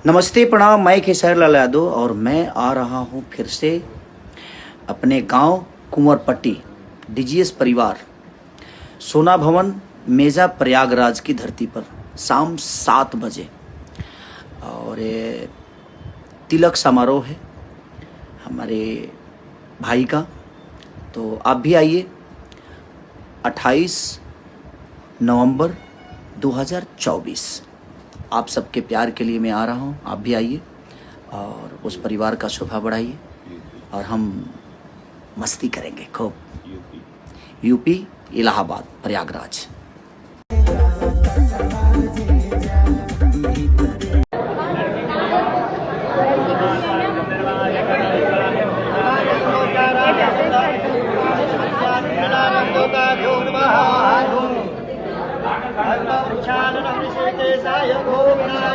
नमस्ते प्रणाम, मैं खेसारी लाल यादव और मैं आ रहा हूँ फिर से अपने गांव कुंवरपट्टी डीजीएस परिवार सोना भवन मेजा प्रयागराज की धरती पर शाम 7 बजे। और ये तिलक समारोह है हमारे भाई का, तो आप भी आइए। 28 नवंबर 2024 आप सबके प्यार के लिए मैं आ रहा हूँ, आप भी आइए और उस परिवार का शोभा बढ़ाइए और हम मस्ती करेंगे खूब। यूपी इलाहाबाद प्रयागराज। Hallelujah.